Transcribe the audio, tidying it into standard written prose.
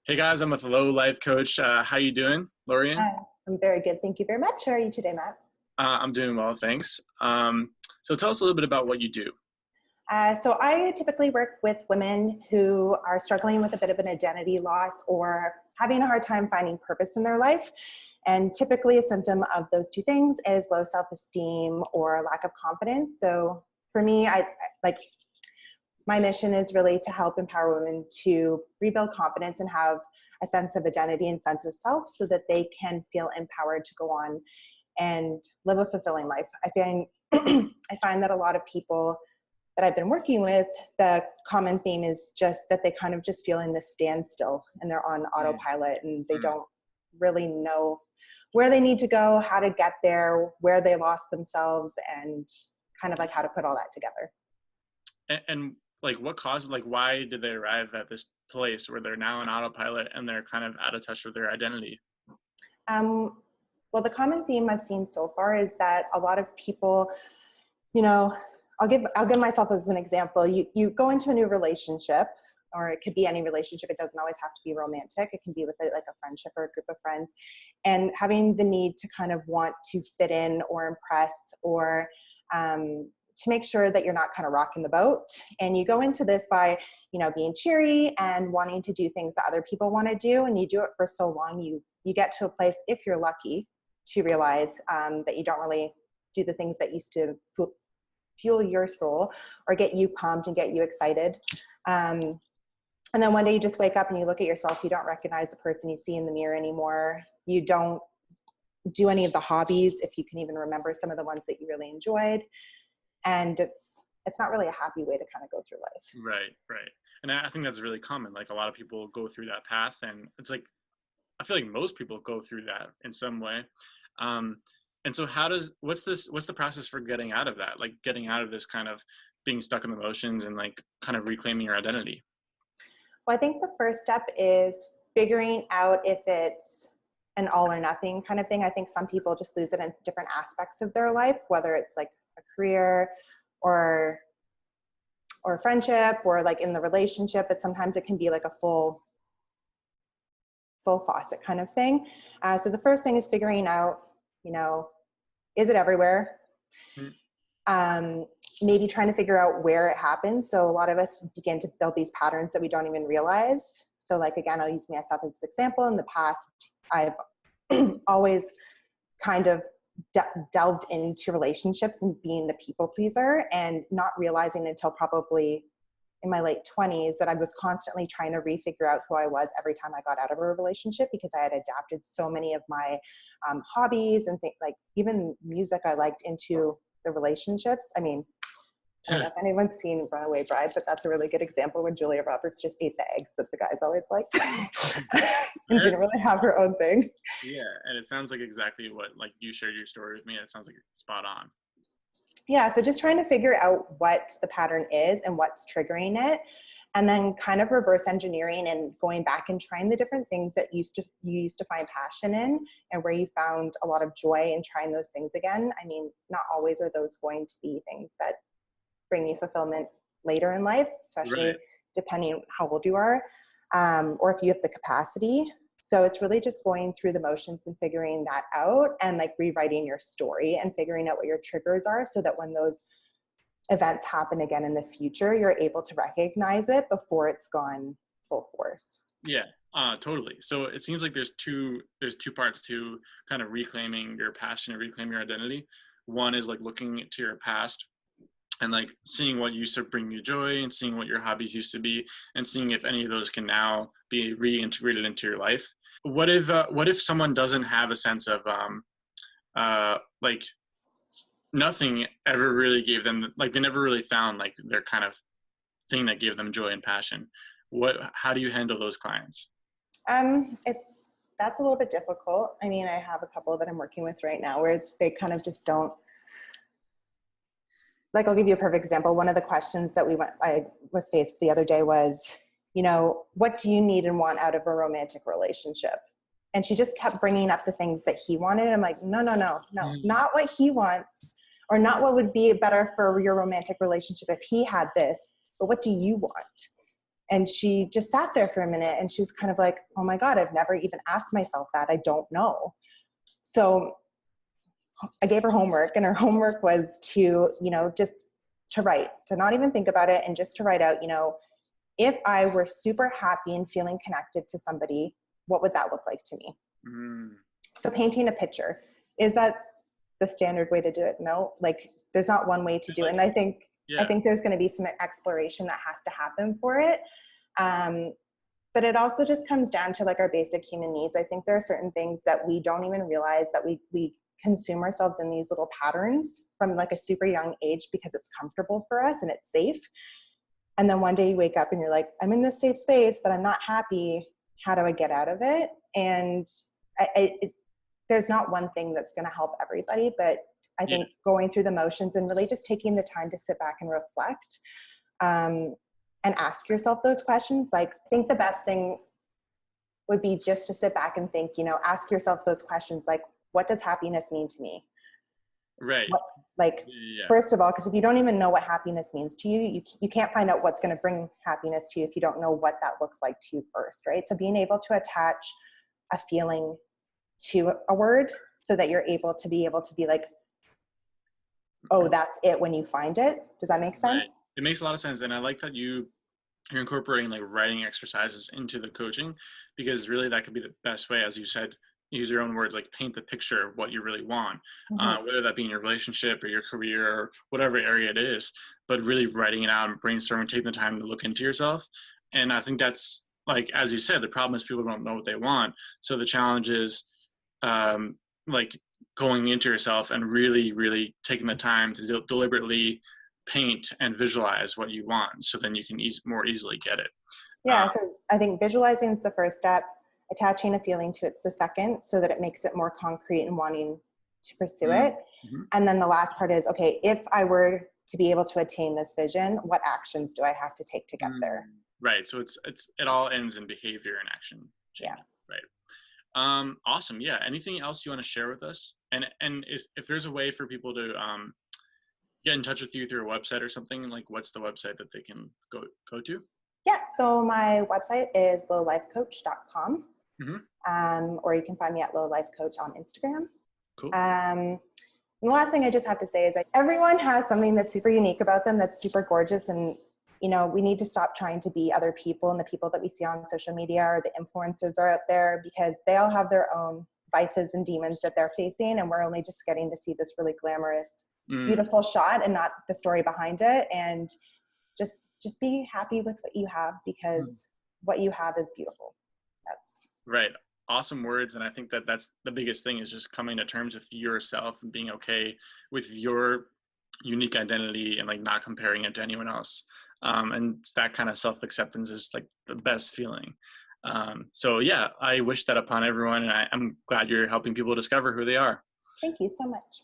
Hey guys, I'm with Low Life Coach. How you doing, Lorien? Hi, I'm very good. Thank you very much. How are you today, Matt? I'm doing well, thanks. So tell us a little bit about what you do. So I typically work with women who are struggling with a bit of an identity loss or having a hard time finding purpose in their life. And typically a symptom of those two things is low self-esteem or lack of confidence. So for me, I like my mission is really to help empower women to rebuild confidence and have a sense of identity and sense of self so that they can feel empowered to go on and live a fulfilling life. I find that a lot of people that I've been working with, the common theme is just that they kind of just feel in this standstill and they're on autopilot and they don't really know where they need to go, how to get there, where they lost themselves, and kind of like how to put all that together. And like what caused, like why did they arrive at this place where they're now on autopilot and they're kind of out of touch with their identity? Well, the common theme I've seen so far is that a lot of people, I'll give myself as an example. You go into a new relationship, or it could be any relationship. It doesn't always have to be romantic. It can be with like a friendship or a group of friends, and having the need to kind of want to fit in or impress or to make sure that you're not kind of rocking the boat. And you go into this by, being cheery and wanting to do things that other people want to do. And you do it for so long, you get to a place, if you're lucky, to realize that you don't really do the things that used to fuel your soul or get you pumped and get you excited. And then one day you just wake up and you look at yourself, you don't recognize the person you see in the mirror anymore. You don't do any of the hobbies, if you can even remember some of the ones that you really enjoyed. And it's not really a happy way to kind of go through life. Right. And I think that's really common. Like a lot of people go through that path, and it's like, I feel like most people go through that in some way. And so what's the process for getting out of that? Like getting out of this kind of being stuck in emotions and like kind of reclaiming your identity? Well, I think the first step is figuring out if it's an all or nothing kind of thing. I think some people just lose it in different aspects of their life, whether it's like a career or a friendship or like in the relationship, but sometimes it can be like a full faucet kind of thing. So the first thing is figuring out, is it everywhere? Maybe trying to figure out where it happens. So a lot of us begin to build these patterns that we don't even realize. So like, again, I'll use myself as an example. In the past, I've always kind of delved into relationships and being the people pleaser and not realizing until probably in my late 20s that I was constantly trying to refigure out who I was every time I got out of a relationship, because I had adapted so many of my hobbies and things, like even music I liked, into the relationships. I mean, I don't know if anyone's seen Runaway Bride, but that's a really good example when Julia Roberts just ate the eggs that the guys always liked and didn't really have her own thing. Yeah, and it sounds like exactly what, like, you shared your story with me. It sounds like it's spot on. Yeah, so just trying to figure out what the pattern is and what's triggering it, and then kind of reverse engineering and going back and trying the different things that you used to find passion in and where you found a lot of joy in trying those things again. I mean, not always are those going to be things that bring you fulfillment later in life, especially depending on how old you are, or if you have the capacity. So it's really just going through the motions and figuring that out and like rewriting your story and figuring out what your triggers are so that when those events happen again in the future, you're able to recognize it before it's gone full force. Yeah, totally. So it seems like there's two parts to kind of reclaiming your passion and reclaiming your identity. One is like looking to your past and like seeing what used to bring you joy and seeing what your hobbies used to be and seeing if any of those can now be reintegrated into your life. What if someone doesn't have a sense of like nothing ever really gave them, like they never really found like their kind of thing that gave them joy and passion? How do you handle those clients? That's a little bit difficult. I mean, I have a couple that I'm working with right now where they kind of just don't. Like, I'll give you a perfect example. One of the questions that I was faced the other day was, what do you need and want out of a romantic relationship? And she just kept bringing up the things that he wanted. I'm like, no, not what he wants, or not what would be better for your romantic relationship if he had this, but what do you want? And she just sat there for a minute and she was kind of like, oh my God, I've never even asked myself that. I don't know. So I gave her homework, and her homework was to, just to write, to not even think about it, and just to write out, if I were super happy and feeling connected to somebody, what would that look like to me? Mm. So painting a picture, is that the standard way to do it? No, like there's not one way to do it. And I think there's going to be some exploration that has to happen for it. But it also just comes down to like our basic human needs. I think there are certain things that we don't even realize that we consume ourselves in these little patterns from like a super young age because it's comfortable for us and it's safe. And then one day you wake up and you're like, I'm in this safe space, but I'm not happy. How do I get out of it? And there's not one thing that's going to help everybody, but I think going through the motions and really just taking the time to sit back and reflect, and ask yourself those questions. Like, I think the best thing would be just to sit back and think, ask yourself those questions. Like, what does happiness mean to me? Right. First of all, because if you don't even know what happiness means to you, you can't find out what's going to bring happiness to you if you don't know what that looks like to you first, right? So being able to attach a feeling to a word so that you're able to be like, oh, that's it when you find it. Does that make sense? Right. It makes a lot of sense. And I like that you're incorporating like writing exercises into the coaching, because really that could be the best way, as you said, use your own words, like paint the picture of what you really want, whether that be in your relationship or your career or whatever area it is, but really writing it out and brainstorming, taking the time to look into yourself. And I think that's, like, as you said, the problem is people don't know what they want. So the challenge is like going into yourself and really, really taking the time to deliberately paint and visualize what you want, so then you can more easily get it. Yeah, so I think visualizing is the first step. Attaching a feeling to it's the second, so that it makes it more concrete and wanting to pursue it. Mm-hmm. And then the last part is, okay, if I were to be able to attain this vision, what actions do I have to take to get there? Right. So it all ends in behavior and action change. Yeah. Right. Awesome. Yeah. Anything else you want to share with us? And if there's a way for people to get in touch with you through a website or something, like what's the website that they can go to? Yeah. So my website is lowlifecoach.com. Mm-hmm. Or you can find me at Low Life Coach on Instagram. Cool. And the last thing I just have to say is that everyone has something that's super unique about them, that's super gorgeous. And, we need to stop trying to be other people and the people that we see on social media or the influencers are out there, because they all have their own vices and demons that they're facing. And we're only just getting to see this really glamorous, beautiful shot and not the story behind it. And just be happy with what you have, because what you have is beautiful. That's right. Awesome words. And I think that's the biggest thing, is just coming to terms with yourself and being okay with your unique identity and like not comparing it to anyone else. And that kind of self-acceptance is like the best feeling. So yeah, I wish that upon everyone, and I'm glad you're helping people discover who they are. Thank you so much.